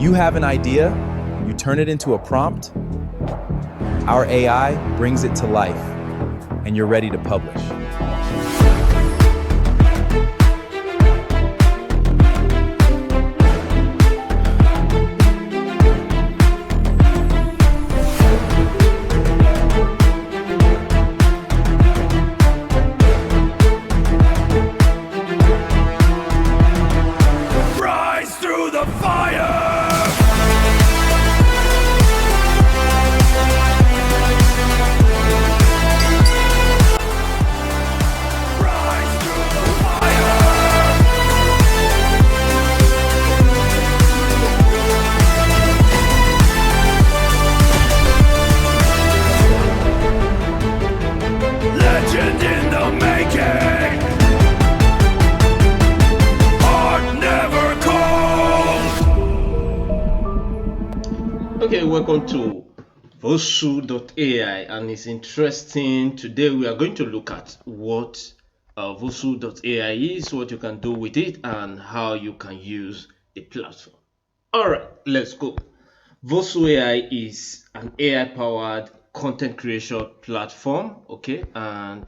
You have an idea, you turn it into a prompt, our AI brings it to life, and you're ready to publish. Rise through the fire! Legend in the making. Art never cold. Okay, welcome to VosuAI, and it's interesting. Today we are going to look at what VosuAI is, what you can do with it, and how you can use the platform. Alright, let's go. VosuAI is an AI-powered content creation platform, okay, and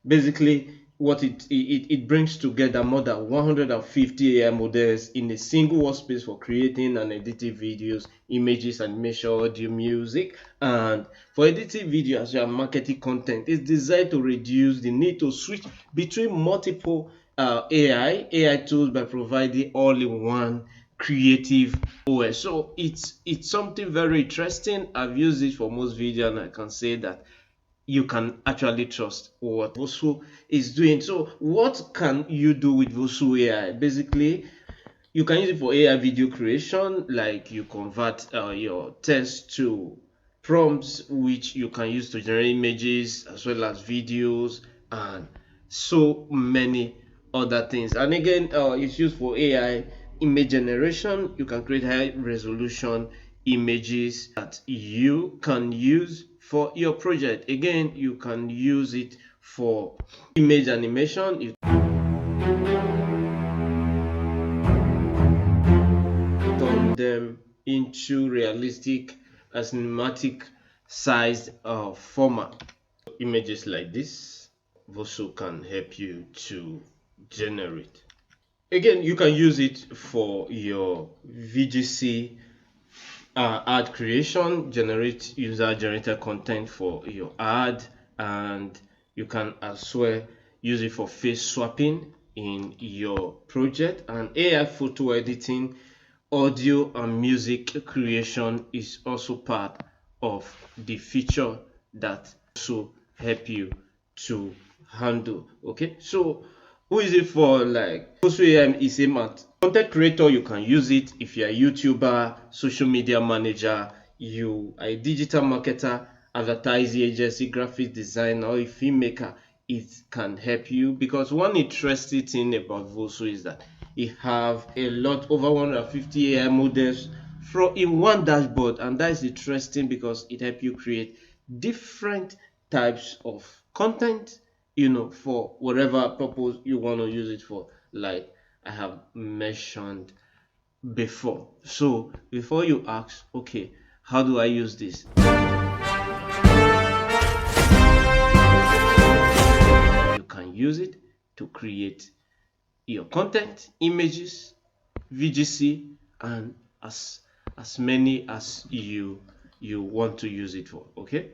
basically what it brings together more than 150 AI models in a single workspace for creating and editing videos, images, animation, audio, music. And for editing video as well as marketing content, it's designed to reduce the need to switch between multiple AI tools by providing all-in-one creative OS. So it's something very interesting. I've used it for most videos, and I can say that you can actually trust what Vosu is doing. So what can you do with VosuAI? Basically, you can use it for AI video creation, like you convert your text to prompts, which you can use to generate images as well as videos and so many other things. And again, it's used for AI image generation. You can create high resolution images that you can use for your project. Again, you can use it for image animation. You turn them into realistic cinematic sized format. Images like this, Vosu can help you to generate. Again, you can use it for your VGC ad creation, generate user-generated content for your ad, and you can as well use it for face swapping in your project. And AI photo editing, audio and music creation is also part of the feature that also help you to handle. Okay, so who is it for? Like VosuAI is aimed at content creator. You can use it if you're a YouTuber, social media manager, you are a digital marketer, advertising agency, graphic designer, or a filmmaker. It can help you, because one interesting thing about Vosu is that it have a lot over 150 AI models in one dashboard, and that is interesting because it helps you create different types of content, you know, for whatever purpose you want to use it for, like I have mentioned before. So before you ask, okay, how do I use this? You can use it to create your content, images, VGC, and as many as you want to use it for. Okay,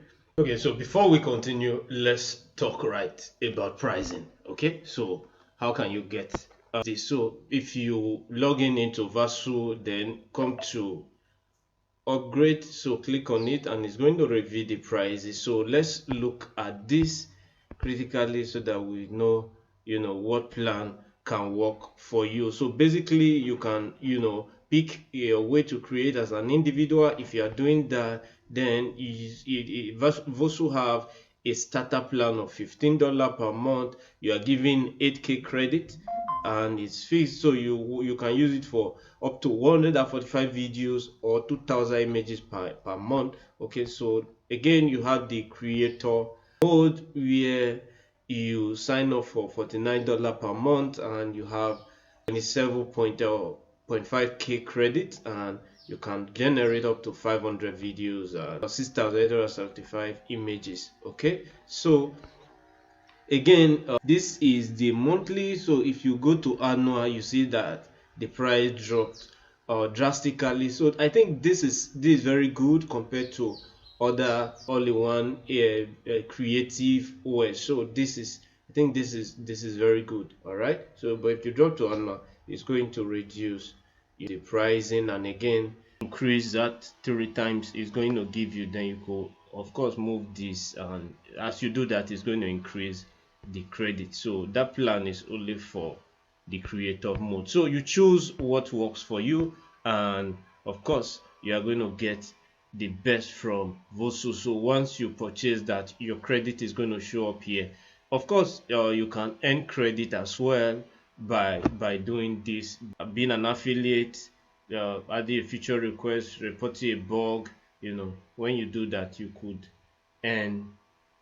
so before we continue, let's talk right about pricing. Okay, so how can you get this? So if you log into Vosu, then come to upgrade, so click on it and it's going to reveal the prices. So let's look at this critically so that we know, you know, what plan can work for you. So basically you can, you know, pick a way to create as an individual. If you are doing that, then Vosu have a starter plan of $15 per month. You are giving 8K credit and it's fixed, so you can use it for up to 145 videos or 2,000 images per month. Okay, so again you have the creator mode where you sign up for $49 per month and you have 27.5K credit, and you can generate up to 500 videos, 6,875 images. Okay, so again, this is the monthly. So if you go to annual, you see that the price dropped drastically. So I think this is very good compared to other all-in-one creative OS. So this is, I think this is very good. All right, so but if you drop to annual, it's going to reduce the pricing, and again increase that 3 times. It's going to give you, then you could of course move this, and as you do that, it's going to increase the credit. So that plan is only for the creator mode. So you choose what works for you, and of course you are going to get the best from Vosu. So once you purchase that, your credit is going to show up here. Of course, you can earn credit as well by doing this, being an affiliate, adding a feature request, reporting a bug. When you do that, you could earn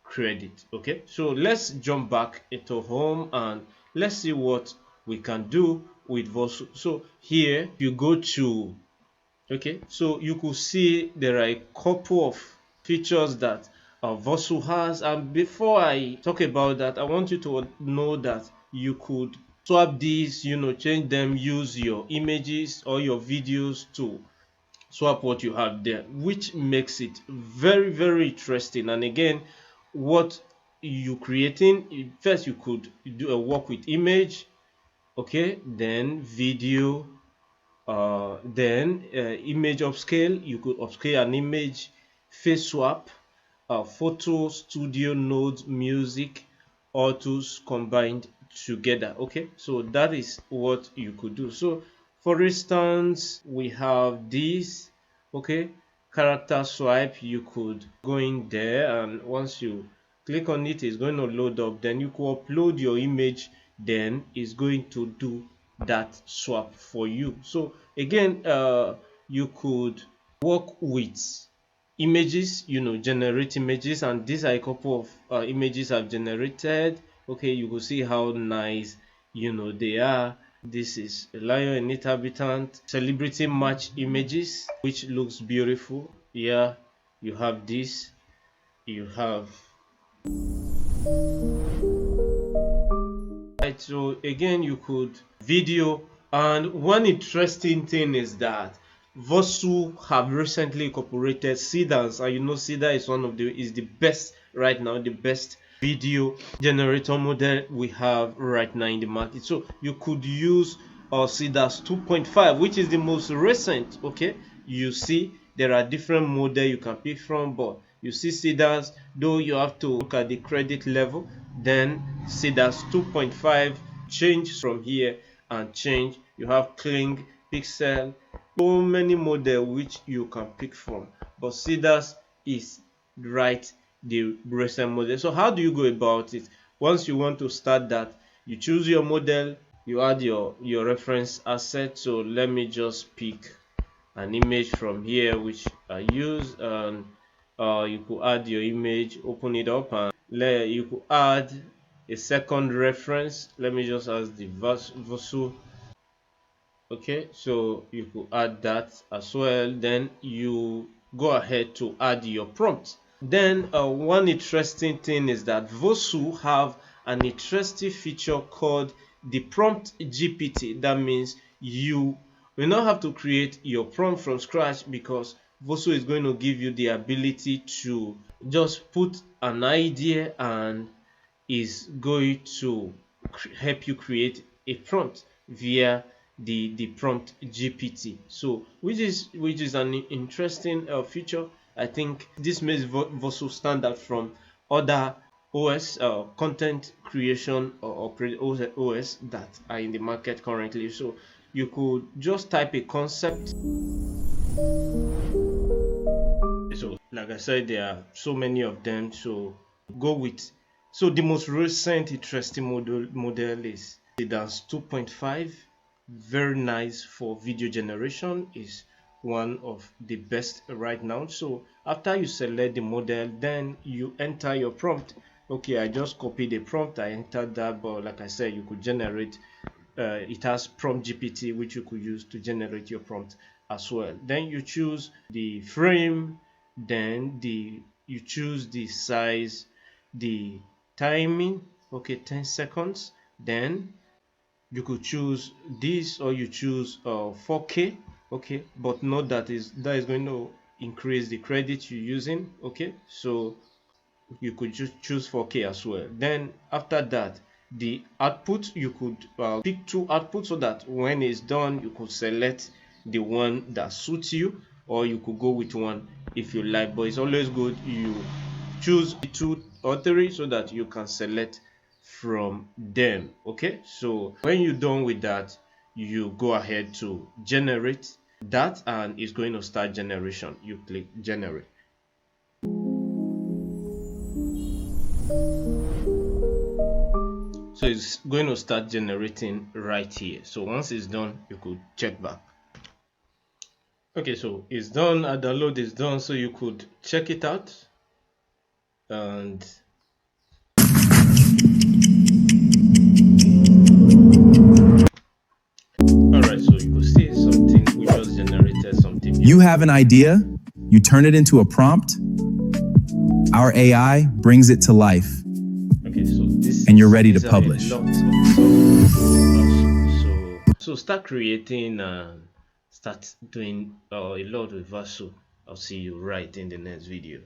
credit. Okay, so let's jump back into home and let's see what we can do with Vosu. So here you go to, okay, so you could see there are a couple of features that Vosu has, and before I talk about that, I want you to know that you could swap these, change them, use your images or your videos to swap what you have there, which makes it very, very interesting. And again, what you creating, first you could do a work with image, okay, then video, then image upscale. You could upscale an image, face swap, photo, studio, nodes, music, all tools combined together. Okay, so that is what you could do. So for instance, we have this, okay, character swipe. You could go in there, and once you click on it, it's going to load up. Then you could upload your image, then it's going to do that swap for you. So again, you could work with images, generate images, and these are a couple of images I've generated. Okay, you will see how nice they are. This is a lion, a native habitant, celebrity match images, which looks beautiful. Yeah, you have this, you have right. So again, you could video, and one interesting thing is that Vosu have recently incorporated Seedance, and Seedance is the best right now, the best video generator model we have right now in the market. So you could use Seedance 2.5, which is the most recent. Okay, you see there are different models you can pick from, but you see Seedance, though you have to look at the credit level. Then Seedance 2.5 change from here and change. You have Kling, Pixel, so many models which you can pick from, but Seedance is right the recent model. So how do you go about it? Once you want to start that, you choose your model, you add your reference asset. So let me just pick an image from here which I use, and you could add your image, open it up, and you could add a second reference. Let me just add the Vosu. Okay, so you could add that as well. Then you go ahead to add your prompt. Then one interesting thing is that Vosu have an interesting feature called the prompt GPT. That means you will not have to create your prompt from scratch, because Vosu is going to give you the ability to just put an idea, and is going to help you create a prompt via the prompt GPT. So which is an interesting feature. I think this makes Vosu stand out from other OS, content creation or OS that are in the market currently. So you could just type a concept. So like I said, there are so many of them, so go with. So the most recent interesting model is Seedance 2.5. Very nice for video generation, is one of the best right now. So after you select the model, then you enter your prompt. Okay, I just copied the prompt, I entered that, but like I said, you could generate it has prompt GPT, which you could use to generate your prompt. as well. Then you choose the frame, then you choose the size, the timing, okay, 10 seconds. Then you could choose this, or you choose 4K, okay, but note that is going to increase the credit you're using, okay. So you could just choose 4K as well. Then after that, the output, you could pick 2 outputs, so that when it's done you could select the one that suits you, or you could go with one if you like, but it's always good you choose 2 or 3 so that you can select from them, okay. So when you're done with that, you go ahead to generate that, and it's going to start generation. You click generate. So it's going to start generating right here. So once it's done, you could check back. Okay, so it's done, our download is done, so you could check it out. And alright, so you could see something, we just generated something. You have an idea, you turn it into a prompt, our AI brings it to life. Okay, so this and you're ready to publish. So start creating and start doing a lot with Vosu. I'll see you right in the next video.